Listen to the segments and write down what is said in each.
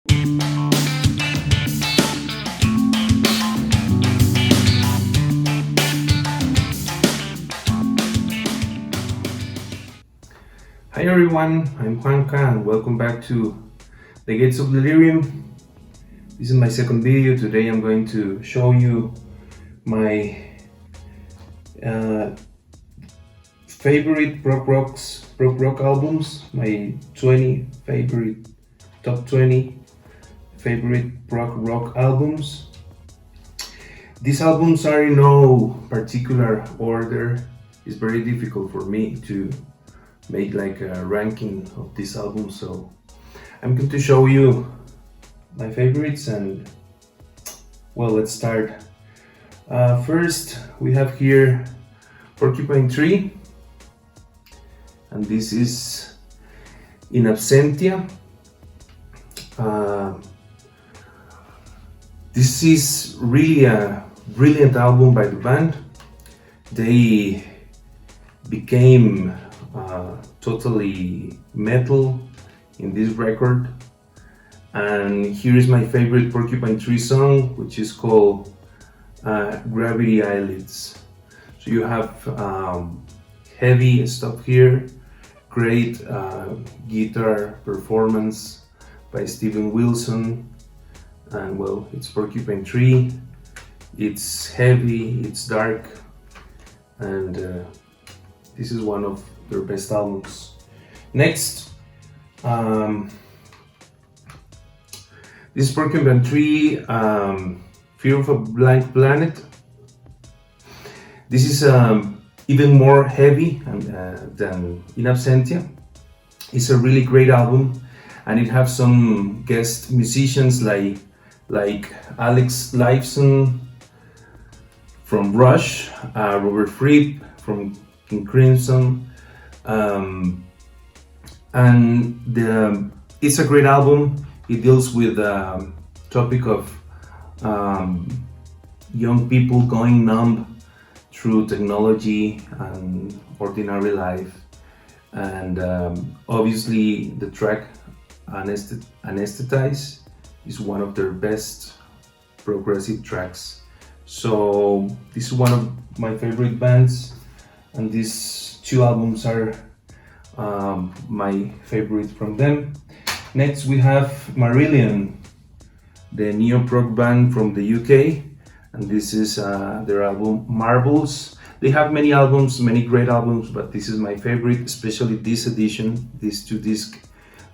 Hi everyone, I'm Juanca and welcome back to the Gates of Delirium. This is my second video. Today I'm going to show you my favorite Progrock albums, my 20 favorite, top 20 favorite Progrock albums. These albums are in no particular order. It's very difficult for me to make like a ranking of this album, so I'm going to show you my favorites and well, let's start. First we have here Porcupine Tree, and this is in Absentia. This is really a brilliant album by the band. They became totally metal in this record, and here is my favorite Porcupine Tree song, which is called Gravity Eyelids. So you have heavy stuff here, great guitar performance by Steven Wilson, and well, it's Porcupine Tree, it's heavy, it's dark, and this is one of their best albums. Next, this Porcupine Tree, Fear of a Blank Planet. This is even more heavy than In Absentia. It's a really great album, and it has some guest musicians like Alex Lifeson from Rush, Robert Fripp from King Crimson, and it's a great album. It deals with the topic of young people going numb through technology and ordinary life, and obviously the track Anesthetize is one of their best progressive tracks. So this is one of my favorite bands, and these two albums are my favorite from them. Next we have Marillion, the neo-prog band from the UK, and this is their album Marbles. They have many albums, many great albums, but this is my favorite, especially this edition, this 2-disc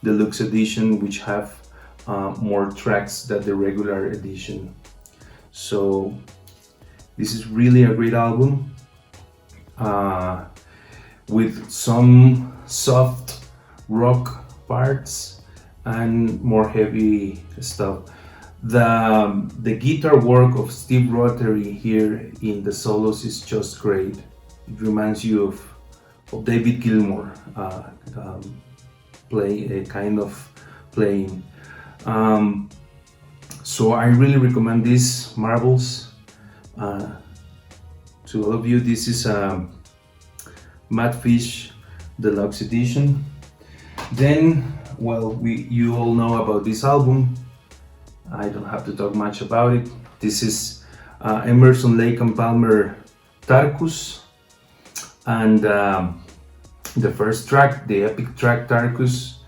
deluxe edition, which have more tracks than the regular edition. So this is really a great album, with some soft rock parts and more heavy stuff. The guitar work of Steve Rothery here in the solos is just great. It reminds you of David Gilmour playing. So I really recommend this Marbles to all of you. This is Madfish Deluxe Edition. Then, well, you all know about this album. I don't have to talk much about it. This is Emerson, Lake and Palmer, Tarkus, and the first track, the epic track Tarkus.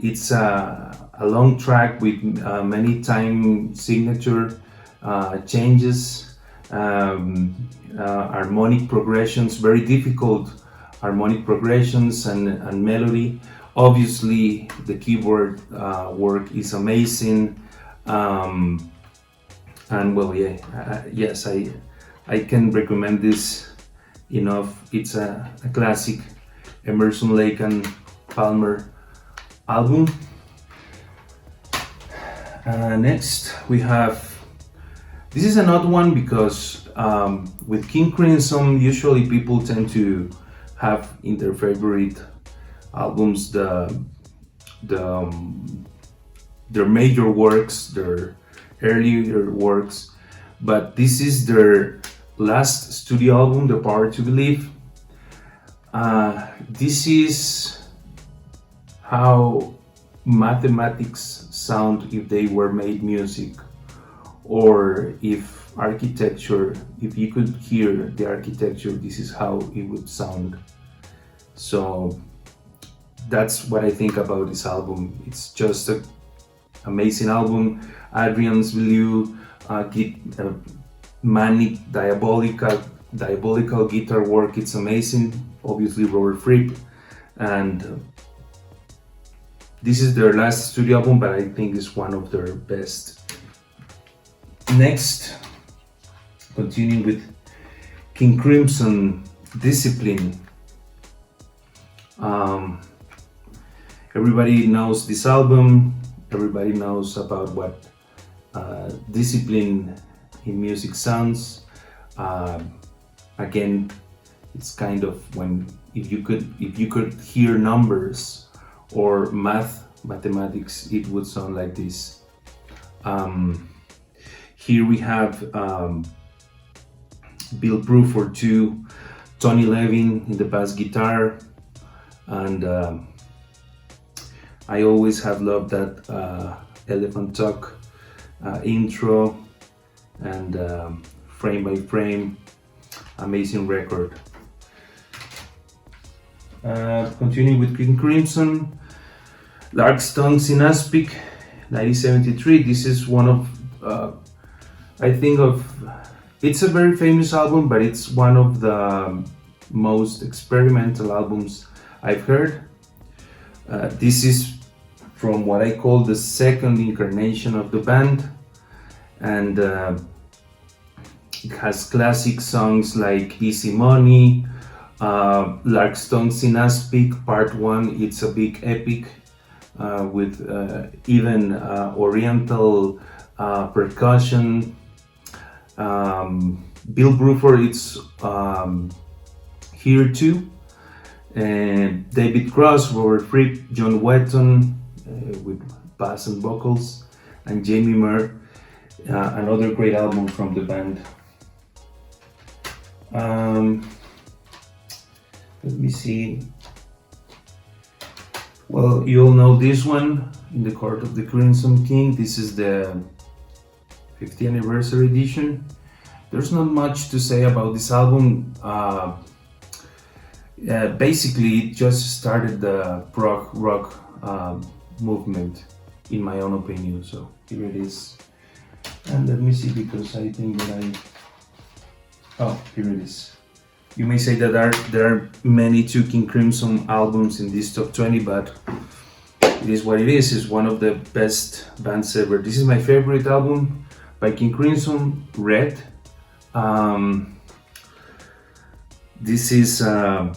It's a long track with many time signature changes, harmonic progressions, very difficult harmonic progressions, and melody. Obviously the keyboard work is amazing, and well, yes, I can recommend this enough. It's a classic Emerson, Lake and Palmer album. Next we have, this is an odd one because with King Crimson usually people tend to have in their favorite albums their major works, their earlier works, but this is their last studio album, The Power to Believe. This is how mathematics sound if they were made music, or if architecture, if you could hear the architecture, this is how it would sound. So that's what I think about this album. It's just an amazing album. Adrian's value, manic, diabolical guitar work, it's amazing. Obviously Robert Fripp, and this is their last studio album, but I think it's one of their best. Next, continuing with King Crimson, Discipline. Everybody knows this album, everybody knows about what discipline in music sounds. Again, it's kind of when if you could hear numbers or mathematics, it would sound like this. Here we have Bill Bruford too, Tony Levin in the bass guitar, and I always have loved that Elephant Talk intro and Frame by Frame, amazing record. Continuing with King Crimson, Larks Tongues in Aspic, 1973. This is one of, it's a very famous album, but it's one of the most experimental albums I've heard. This is from what I call the second incarnation of the band, and it has classic songs like Easy Money, Larks Tongues in Aspic Part 1. It's a big epic with even Oriental percussion. Bill Bruford, it's here too. And David Cross, Robert Fripp, John Wetton with bass and vocals, and Jamie Muir, another great album from the band. Let me see. Well, you all know this one, In the Court of the Crimson King. This is the 50th anniversary edition. There's not much to say about this album. Basically, it just started the prog rock movement, in my own opinion. So here it is. And let me see, because I think that here it is. You may say that there are many two King Crimson albums in this top 20, but it is what it is. It's one of the best bands ever. This is my favorite album by King Crimson, Red. This is the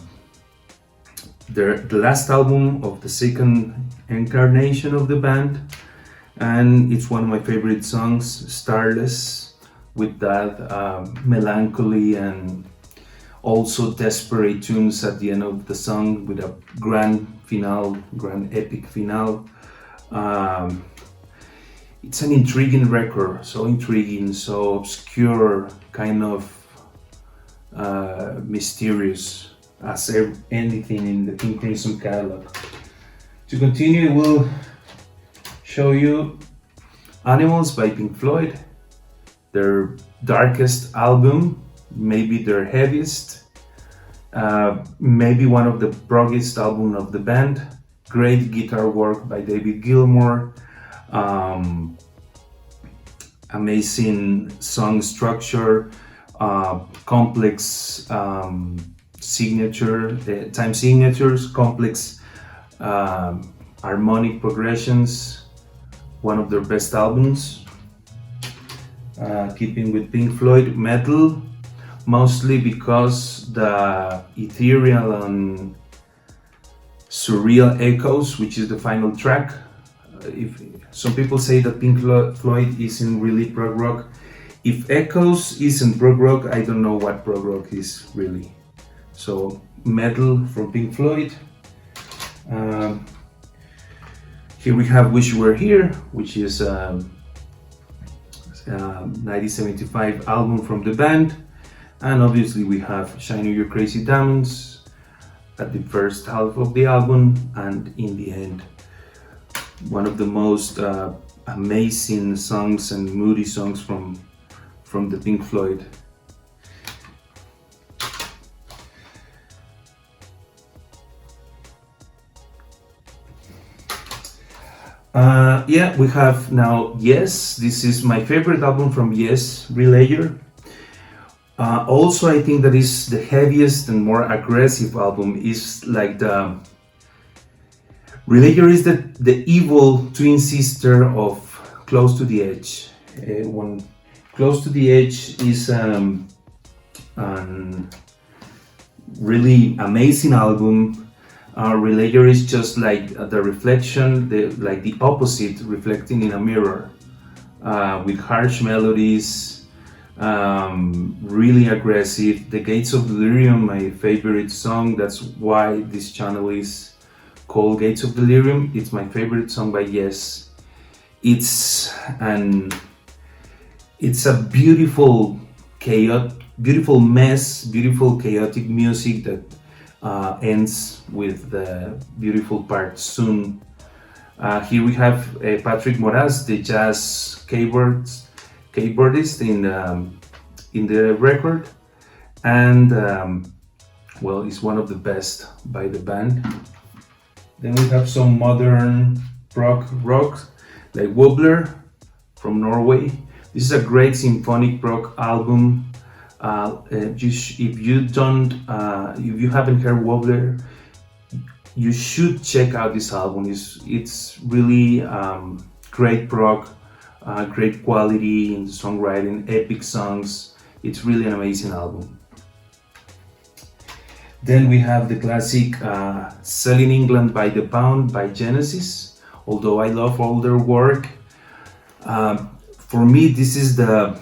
last album of the second incarnation of the band, and it's one of my favorite songs, Starless, with that melancholy and also desperate tunes at the end of the song, with a grand epic finale. It's an intriguing record, so intriguing, so obscure, kind of mysterious as anything in the King Crimson catalog. To continue, we'll show you Animals by Pink Floyd, their darkest album, maybe their heaviest, maybe one of the proggiest album of the band. Great guitar work by David Gilmour, amazing song structure, complex time signatures, complex harmonic progressions, one of their best albums. Keeping with Pink Floyd, Meddle, mostly because the ethereal and surreal echoes, which is the final track. If some people say that Pink Floyd isn't really prog rock, if Echoes isn't prog rock, I don't know what prog rock is really. So Meddle from Pink Floyd. Here we have Wish You Were Here, which is a 1975 album from the band. And obviously we have Shine Your Crazy Diamonds at the first half of the album and in the end. one of the most amazing songs and moody songs from the Pink Floyd. Yeah, we have now Yes. This is my favorite album from Yes, Relayer. Also, I think that is the heaviest and more aggressive album. Is like the Relayer is the evil twin sister of Close to the Edge. When Close to the Edge is an really amazing album. Relayer is just like the reflection, like the opposite, reflecting in a mirror, with harsh melodies, really aggressive. The Gates of Delirium, my favorite song. That's why this channel is called Gates of Delirium. It's my favorite song by Yes. It's a beautiful beautiful mess, beautiful chaotic music that ends with the beautiful part soon. Here we have Patrick Moraz, the jazz keyboardist in the record, and well, it's one of the best by the band. Then we have some modern prog rock like Wobbler from Norway. This is a great symphonic prog album. If you haven't heard Wobbler, you should check out this album. It's really great prog, great quality in the songwriting, epic songs. It's really an amazing album. Then we have the classic Selling England by the Pound by Genesis. Although I love all their work, for me this is the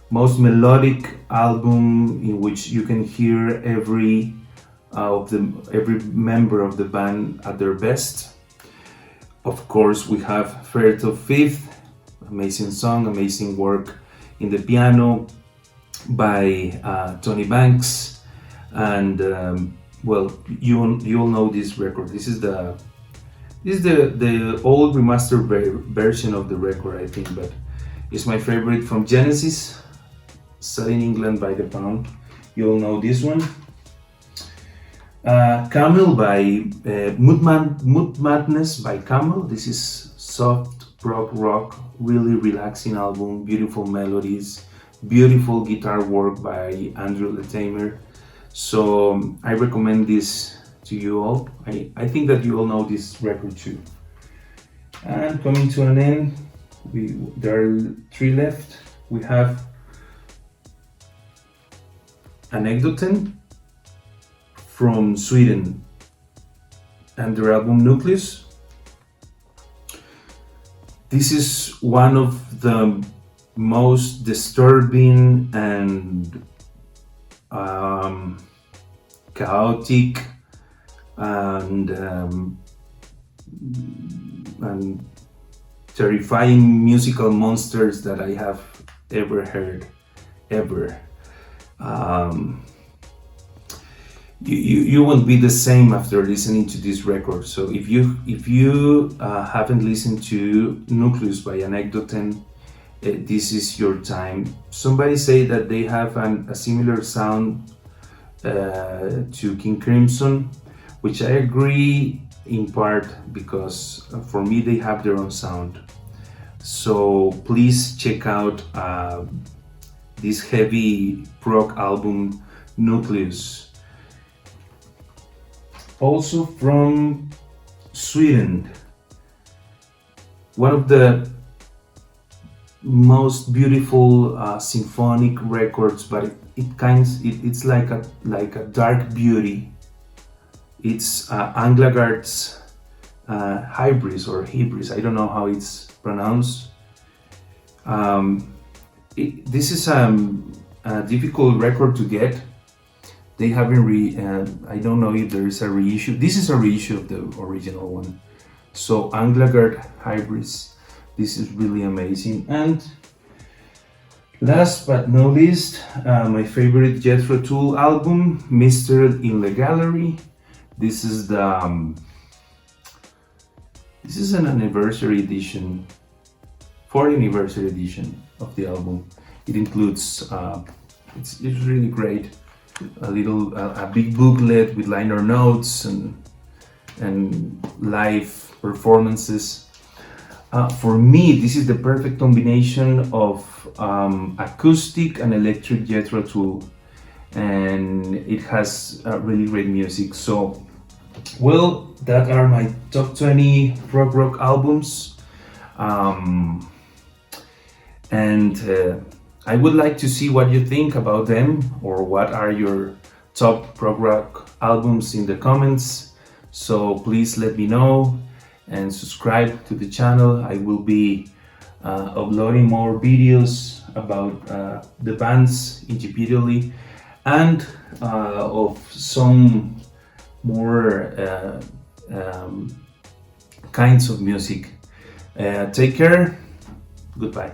most melodic album in which you can hear every member of the band at their best. Of course, we have Fair to Fifth, amazing song, amazing work in the piano by Tony Banks, and well, you all know this record. This is the old remastered version of the record, I think, but it's my favorite from Genesis. Selling England by the Pound. You all know this one. Camel by Moonmadness by Camel. This is soft prog rock, really relaxing album, beautiful melodies, beautiful guitar work by Andrew Latimer. So I recommend this to you all. I think that you all know this record too. And coming to an end, there are 3 left. We have Anekdoten from Sweden and their album Nucleus. This is one of the most disturbing and chaotic and terrifying musical monsters that I have ever heard, ever. You won't be the same after listening to this record. So if you haven't listened to Nucleus by Anekdoten, this is your time. Somebody say that they have a similar sound to King Crimson, which I agree in part, because for me they have their own sound. So please check out this heavy prog album Nucleus. Also from Sweden, one of the most beautiful symphonic records, but it's like a dark beauty. It's Änglagård's Hybris or Hybris. I don't know how it's pronounced. This is a difficult record to get. They haven't I don't know if there is a reissue. This is a reissue of the original one. So Änglagård Hybris. This is really amazing. And last but not least, my favorite Jethro Tull album, Minstrel in the Gallery. This is the This is an anniversary edition, 4th anniversary edition of the album. It includes, it's really great, a big booklet with liner notes and live performances. For me, this is the perfect combination of acoustic and electric Jethro Tull, and it has really great music. So, well, that are my top 20 Progrock albums, and I would like to see what you think about them, or what are your top Progrock albums in the comments. So please let me know and subscribe to the channel. I will be uploading more videos about the bands individually, and of some more kinds of music. Take care. Goodbye.